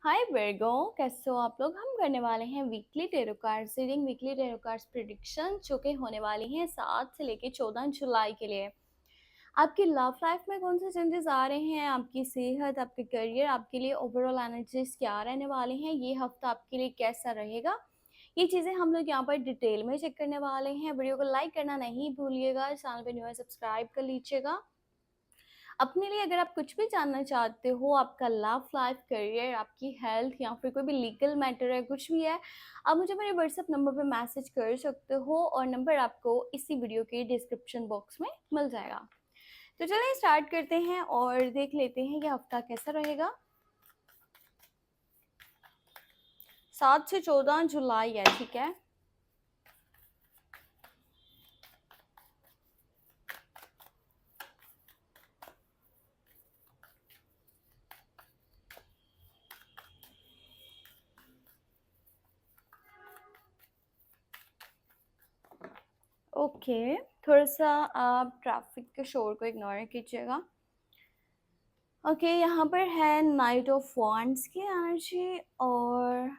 हाय वर्गो, कैसे हो आप लोग। हम करने वाले हैं weekly tarot cards reading, weekly tarot cards prediction जो कि होने वाली हैं 7 से लेके 14 जुलाई के लिए। आपकी लव लाइफ में कौन से चेंजेस आ रहे हैं, आपकी सेहत, आपके करियर, आपके लिए ओवरऑल एनर्जीज क्या रहने वाले हैं, ये हफ्ता आपके लिए कैसा रहेगा, ये चीज़ें हम लोग यहाँ पर डिटेल में चेक करने वाले हैं। वीडियो को लाइक करना नहीं भूलिएगा, चैनल पे न्यू है सब्सक्राइब कर लीजिएगा। अपने लिए अगर आप कुछ भी जानना चाहते हो, आपका लव लाइफ, करियर, आपकी हेल्थ या फिर कोई भी लीगल मैटर है, कुछ भी है, आप मुझे मेरे व्हाट्सएप नंबर पे मैसेज कर सकते हो और नंबर आपको इसी वीडियो के डिस्क्रिप्शन बॉक्स में मिल जाएगा। तो चलिए स्टार्ट करते हैं और देख लेते हैं ये हफ्ता कैसा रहेगा। 7 से 14 जुलाई है, ठीक है। ओके, थोड़ा सा आप ट्रैफिक के शोर को इग्नोर कीजिएगा। ओके, यहाँ पर है नाइट ऑफ वॉन्ड्स की एनर्जी और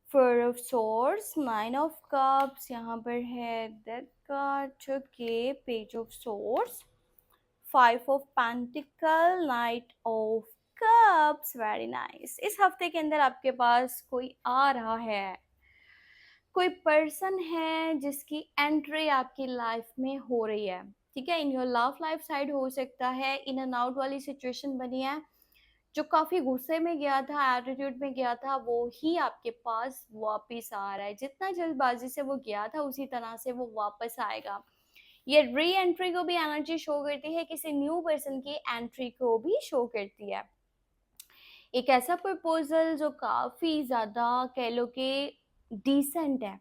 four of source, nine of cups, यहाँ पर है डेथ कार्ड जो कि page of source, five of pentacle, night of cups. Very nice. इस हफ्ते के अंदर आपके पास कोई आ रहा है, कोई पर्सन है जिसकी एंट्री आपकी लाइफ में हो रही है, ठीक है। In your love life side हो सकता है, इन एंड आउट वाली सिचुएशन बनी है। जो काफी गुस्से में गया था, एटीट्यूड में गया था, वो ही आपके पास वापस आ रहा है। जितना जल्दबाजी से वो गया था उसी तरह से वो वापस आएगा। ये री एंट्री को भी एनर्जी शो करती है, किसी न्यू पर्सन की एंट्री को भी शो करती है। एक ऐसा प्रपोजल जो काफी ज्यादा कह लो कि डिसेंट है,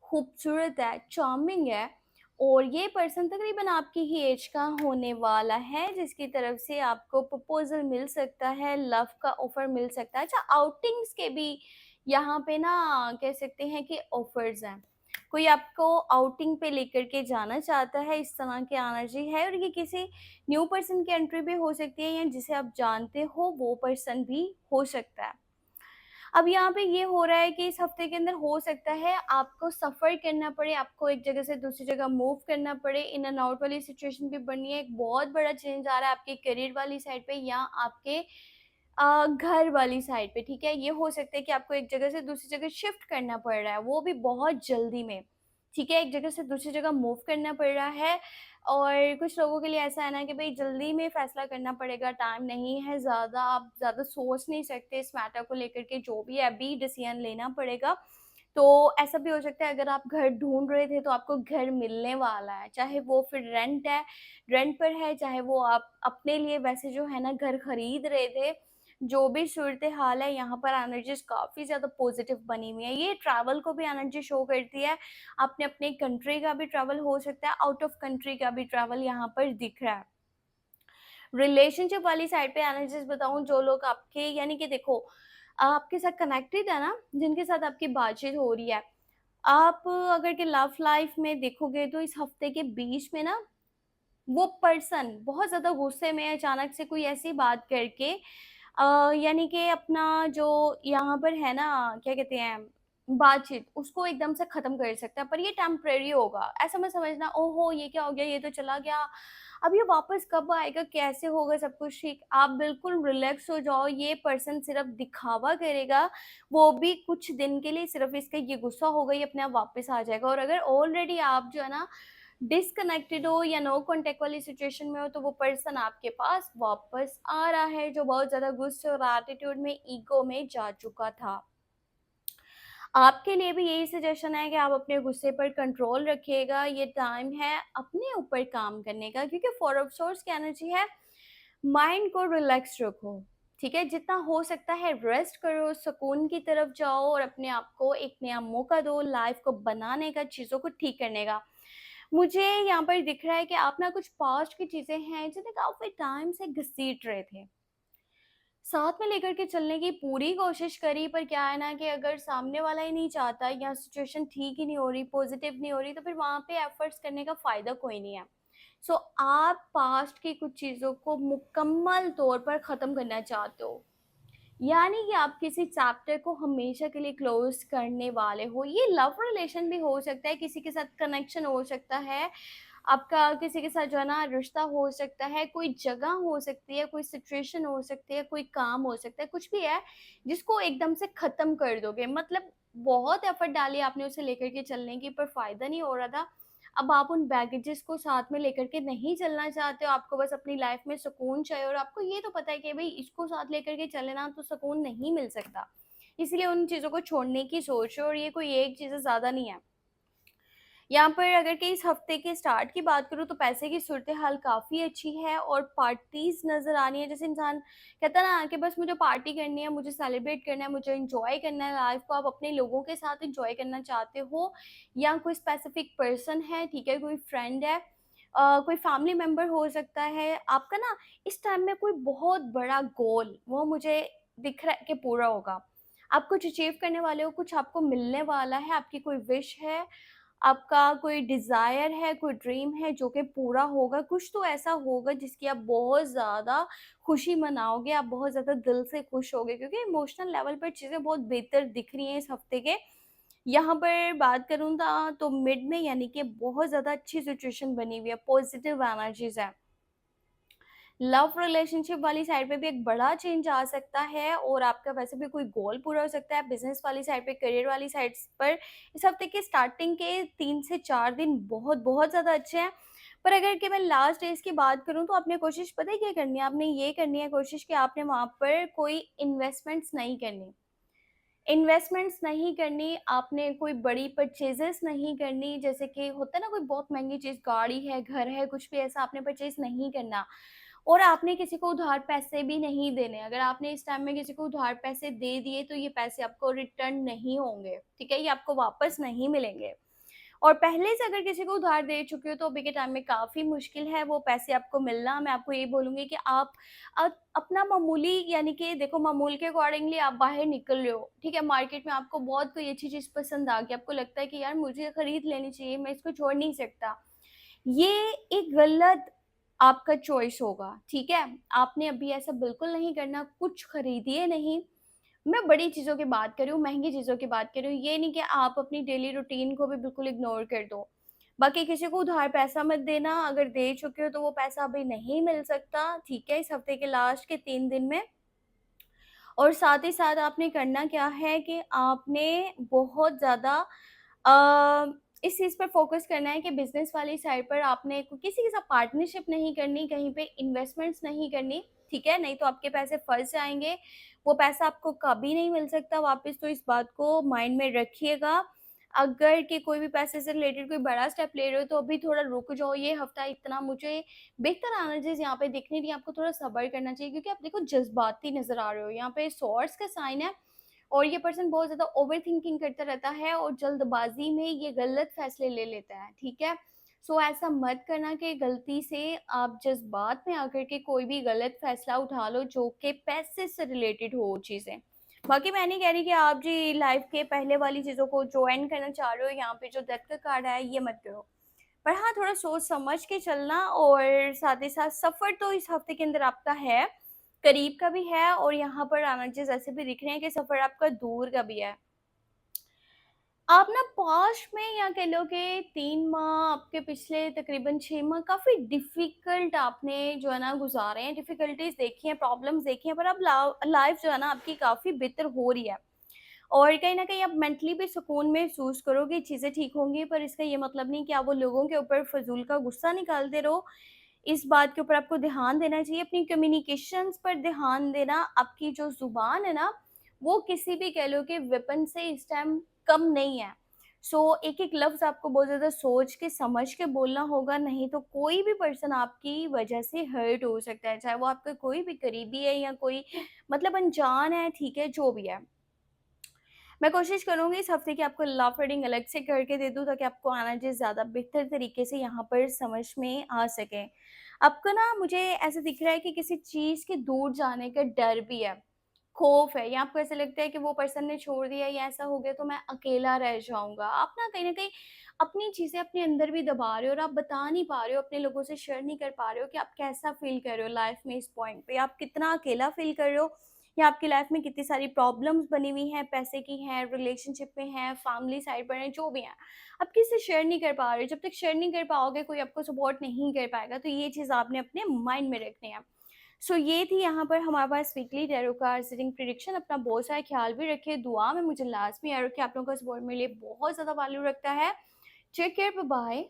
खूबसूरत है, चार्मिंग है, और ये पर्सन तकरीबन आपकी ही एज का होने वाला है जिसकी तरफ से आपको प्रपोजल मिल सकता है, लव का ऑफर मिल सकता है। अच्छा, आउटिंग्स के भी यहाँ पे ना कह सकते हैं कि ऑफर्स हैं। कोई आपको आउटिंग पे लेकर के जाना चाहता है, इस तरह की एनर्जी है। और ये किसी न्यू पर्सन की एंट्री भी हो सकती है या जिसे आप जानते हो वो पर्सन भी हो सकता है। अब यहाँ पे ये हो रहा है कि इस हफ्ते के अंदर हो सकता है आपको सफ़र करना पड़े, आपको एक जगह से दूसरी जगह मूव करना पड़े। इन एंड आउट वाली सिचुएशन भी बनी है। एक बहुत बड़ा चेंज आ रहा है आपके करियर वाली साइड पे या आपके घर वाली साइड पे, ठीक है। ये हो सकता है कि आपको एक जगह से दूसरी जगह शिफ्ट करना पड़ रहा है, वो भी बहुत जल्दी में, ठीक है। एक जगह से दूसरी जगह मूव करना पड़ रहा है। और कुछ लोगों के लिए ऐसा है ना कि भाई जल्दी में फैसला करना पड़ेगा, टाइम नहीं है ज़्यादा, आप ज़्यादा सोच नहीं सकते इस मैटर को लेकर के, जो भी है अभी डिसीजन लेना पड़ेगा। तो ऐसा भी हो सकता है अगर आप घर ढूंढ रहे थे तो आपको घर मिलने वाला है, चाहे वो फिर रेंट है, रेंट पर है, चाहे वो आप अपने लिए वैसे जो है ना घर खरीद रहे थे। जो भी सूरत हाल है, यहाँ पर एनर्जीज काफ़ी ज़्यादा पॉजिटिव बनी हुई है। ये ट्रैवल को भी एनर्जी शो करती है। आपने अपने कंट्री का भी ट्रैवल हो सकता है, आउट ऑफ कंट्री का भी ट्रैवल यहाँ पर दिख रहा है। रिलेशनशिप वाली साइड पे एनर्जीज बताऊं, जो लोग आपके यानी कि देखो आपके साथ कनेक्टेड है ना, जिनके साथ आपकी बातचीत हो रही है, आप अगर के लव लाइफ में देखोगे तो इस हफ्ते के बीच में ना वो पर्सन बहुत ज़्यादा गुस्से में अचानक से कोई ऐसी बात करके यानी कि अपना जो यहाँ पर है ना क्या कहते हैं बातचीत, उसको एकदम से ख़त्म कर सकता है। पर ये टेम्परेरी होगा, ऐसा मत समझना ओहो ये क्या हो गया, ये तो चला गया, अब ये वापस कब आएगा, कैसे होगा सब कुछ ठीक। आप बिल्कुल रिलैक्स हो जाओ, ये पर्सन सिर्फ दिखावा करेगा, वो भी कुछ दिन के लिए, सिर्फ इसका ये गुस्सा होगा, ये अपने आप वापस आ जाएगा। और अगर ऑलरेडी आप जो है ना डिसकनेक्टेड हो या नो कांटेक्ट वाली सिचुएशन में हो, तो वो पर्सन आपके पास वापस आ रहा है जो बहुत ज़्यादा गुस्से और एटीट्यूड में, ईगो में जा चुका था। आपके लिए भी यही सजेशन है कि आप अपने गुस्से पर कंट्रोल रखिएगा। ये टाइम है अपने ऊपर काम करने का, क्योंकि फोर ऑफ सोर्स की एनर्जी है माइंड को रिलैक्स रखो, ठीक है। जितना हो सकता है रेस्ट करो, सुकून की तरफ जाओ और अपने आप को एक नया मौका दो लाइफ को बनाने का, चीज़ों को ठीक करने का। मुझे यहाँ पर दिख रहा है कि आप ना कुछ पास्ट की चीज़ें हैं जिन्हें काफ़ी टाइम से घसीट रहे थे, साथ में लेकर के चलने की पूरी कोशिश करी, पर क्या है ना कि अगर सामने वाला ही नहीं चाहता या सिचुएशन ठीक ही नहीं हो रही, पॉजिटिव नहीं हो रही, तो फिर वहाँ पे एफर्ट्स करने का फ़ायदा कोई नहीं है। सो आप पास्ट की कुछ चीज़ों को मुकम्मल तौर पर ख़त्म करना चाहते हो, यानी कि आप किसी चैप्टर को हमेशा के लिए क्लोज करने वाले हो। ये लव रिलेशन भी हो सकता है, किसी के साथ कनेक्शन हो सकता है, आपका किसी के साथ जो है ना रिश्ता हो सकता है, कोई जगह हो सकती है, कोई सिचुएशन हो सकती है, कोई काम हो सकता है, कुछ भी है जिसको एकदम से खत्म कर दोगे। मतलब बहुत एफर्ट डाली आपने उसे लेकर के चलने की, पर फायदा नहीं हो रहा था। अब आप उन बैगेजेस को साथ में लेकर के नहीं चलना चाहते हो, आपको बस अपनी लाइफ में सुकून चाहिए, और आपको ये तो पता है कि भाई इसको साथ लेकर के चले ना तो सुकून नहीं मिल सकता, इसलिए उन चीज़ों को छोड़ने की सोचो। और ये कोई एक चीज़ ज़्यादा नहीं है। यहाँ पर अगर कि इस हफ्ते के स्टार्ट की बात करूँ तो पैसे की सूरत हाल काफ़ी अच्छी है, और पार्टीज नज़र आनी है। जैसे इंसान कहता है ना कि बस मुझे पार्टी करनी है, मुझे सेलिब्रेट करना है, मुझे इंजॉय करना है लाइफ को। आप अपने लोगों के साथ इंजॉय करना चाहते हो, या कोई स्पेसिफिक पर्सन है, ठीक है, कोई फ्रेंड है, कोई फैमिली मेम्बर हो सकता है आपका ना, इस टाइम में कोई बहुत बड़ा गोल वो मुझे दिख रहा है कि पूरा होगा। आप कुछ अचीव करने वाले हो, कुछ आपको मिलने वाला है, आपकी कोई विश है, आपका कोई डिज़ायर है, कोई ड्रीम है जो कि पूरा होगा। कुछ तो ऐसा होगा जिसकी आप बहुत ज़्यादा खुशी मनाओगे, आप बहुत ज़्यादा दिल से खुश होगे, क्योंकि इमोशनल लेवल पर चीज़ें बहुत बेहतर दिख रही हैं इस हफ्ते के। यहाँ पर बात करूँ तो मिड में यानी कि बहुत ज़्यादा अच्छी सिचुएशन बनी हुई है, पॉजिटिव एनर्जीज़ है। लव रिलेशनशिप वाली साइड पे भी एक बड़ा चेंज आ सकता है, और आपका वैसे भी कोई गोल पूरा हो सकता है। बिजनेस वाली साइड पे, करियर वाली साइड पर इस हफ्ते के स्टार्टिंग के 3 से 4 दिन बहुत बहुत ज़्यादा अच्छे हैं। पर अगर कि मैं लास्ट डेज की बात करूं तो आपने कोशिश पता है क्या करनी है, आपने ये करनी है कोशिश कि आपने वहाँ पर कोई इन्वेस्टमेंट्स नहीं करनी। इन्वेस्टमेंट्स नहीं करनी, आपने कोई बड़ी परचेजेस नहीं करनी, जैसे कि होता है ना कोई बहुत महंगी चीज़, गाड़ी है, घर है, कुछ भी ऐसा आपने परचेज नहीं करना। और आपने किसी को उधार पैसे भी नहीं देने। अगर आपने इस टाइम में किसी को उधार पैसे दे दिए तो ये पैसे आपको रिटर्न नहीं होंगे, ठीक है, ये आपको वापस नहीं मिलेंगे। और पहले से अगर किसी को उधार दे चुके हो तो अभी के टाइम में काफ़ी मुश्किल है वो पैसे आपको मिलना। मैं आपको ये बोलूँगी कि आप अपना मामूली, यानी कि देखो मामूल के अकॉर्डिंगली आप बाहर निकल रहे हो, ठीक है, मार्केट में आपको बहुत कोई अच्छी चीज़ पसंद आ गई, आपको लगता है कि यार मुझे खरीद लेनी चाहिए, मैं इसको छोड़ नहीं सकता। ये एक गलत आपका चॉइस होगा, ठीक है? आपने अभी ऐसा बिल्कुल नहीं करना, कुछ खरीदिए नहीं। मैं बड़ी चीज़ों की बात कर रही हूँ, महँगी चीज़ों की बात कर रही हूँ। ये नहीं कि आप अपनी डेली रूटीन को भी बिल्कुल इग्नोर कर दो। बाकी किसी को उधार पैसा मत देना, अगर दे चुके हो तो वो पैसा अभी नहीं मिल सकता, ठीक है? इस हफ्ते के लास्ट के 3 दिन में। और साथ ही साथ आपने करना क्या है कि आपने बहुत ज़्यादा इस चीज़ पर फ़ोकस करना है कि बिज़नेस वाली साइड पर आपने किसी के साथ पार्टनरशिप नहीं करनी, कहीं पे इन्वेस्टमेंट्स नहीं करनी, ठीक है? नहीं तो आपके पैसे फँस जाएँगे, वो पैसा आपको कभी नहीं मिल सकता वापस, तो इस बात को माइंड में रखिएगा। अगर कि कोई भी पैसे से रिलेटेड कोई बड़ा स्टेप ले रहे हो तो अभी थोड़ा रुक जाओ, ये हफ़्ता इतना मुझे बेहतर एनर्जीज़ यहाँ पे दिख नहीं रही, आपको थोड़ा सब्र करना चाहिए, क्योंकि आप देखो जज़्बाती नज़र आ रहे हो। यहाँ पे सॉर्ड्स का साइन है, और ये पर्सन बहुत ज़्यादा ओवरथिंकिंग करता रहता है और जल्दबाज़ी में ये गलत फ़ैसले ले लेता है, ठीक है? सो ऐसा मत करना कि गलती से आप जज़्बात में आकर के कोई भी गलत फ़ैसला उठा लो जो कि पैसे से रिलेटेड हो चीज़ें। बाकी मैं नहीं कह रही कि आप जी लाइफ़ के पहले वाली चीज़ों को जो एंड करना चाह रहे हो, यहाँ पे जो डेथ का कार्ड आया है, ये मत करो। पर हाँ, थोड़ा सोच समझ के चलना, और साथ ही साथ सफ़र तो इस हफ़्ते के अंदर आपका है, करीब का भी है, और यहाँ पर एनर्जीज़ ऐसे भी दिख रहे हैं कि सफ़र आपका दूर का भी है। आप ना पास्ट में या कह लो कि 3 माह, आपके पिछले तकरीबन 6 माह काफ़ी डिफ़िकल्ट आपने जो है ना गुज़ारे हैं, डिफ़िकल्टीज़ देखी हैं, प्रॉब्लम्स देखी हैं, पर अब लाइफ़ जो है ना आपकी काफ़ी बेहतर हो रही है। और कहीं न कहीं आप मेंटली भी सुकून महसूस करोगे, चीज़ें ठीक होंगी, पर इसका ये मतलब नहीं कि आप वो लोगों के ऊपर फ़िज़ूल का गुस्सा निकालते रहो। इस बात के ऊपर आपको ध्यान देना चाहिए, अपनी कम्युनिकेशंस पर ध्यान देना। आपकी जो ज़ुबान है ना, वो किसी भी कह लो कि वेपन से इस टाइम कम नहीं है। सो एक-एक लफ्ज़ आपको बहुत ज़्यादा सोच के, समझ के बोलना होगा, नहीं तो कोई भी पर्सन आपकी वजह से हर्ट हो सकता है, चाहे वो आपका कोई भी करीबी है या कोई मतलब अनजान है, ठीक है, जो भी है। मैं कोशिश करूँगी इस हफ्ते की आपको लव रीडिंग अलग से करके दे दूँ, ताकि आपको एनर्जी ज़्यादा बेहतर तरीके से यहाँ पर समझ में आ सके। आपको ना मुझे ऐसा दिख रहा है कि किसी चीज़ के दूर जाने का डर भी है, खौफ है, या आपको ऐसा लगता है कि वो पर्सन ने छोड़ दिया या ऐसा हो गया तो मैं अकेला रह जाऊँगा। आप ना कहीं न कहीं अपनी चीज़ें अपने अंदर भी दबा रहे हो, और आप बता नहीं पा रहे हो, अपने लोगों से शेयर नहीं कर पा रहे हो कि आप कैसा फ़ील कर रहे हो लाइफ़ में इस पॉइंट पे, आप कितना अकेला फ़ील कर रहे हो, या आपकी लाइफ में कितनी सारी प्रॉब्लम्स बनी हुई हैं, पैसे की हैं, रिलेशनशिप में हैं, फैमिली साइड पर हैं, जो भी हैं, आप किसी से शेयर नहीं कर पा रहे हो। जब तक शेयर नहीं कर पाओगे, कोई आपको सपोर्ट नहीं कर पाएगा, तो ये चीज़ आपने अपने माइंड में रखनी है। सो ये थी यहाँ पर हमारे पास weekly tarot card reading prediction. अपना बहुत सारा ख्याल भी रखिए, दुआ में मुझे लास्ट में याद रखिए। आप लोगों का सपोर्ट मेरे लिए बहुत ज़्यादा वैल्यू रखता है। Take care, bye bye.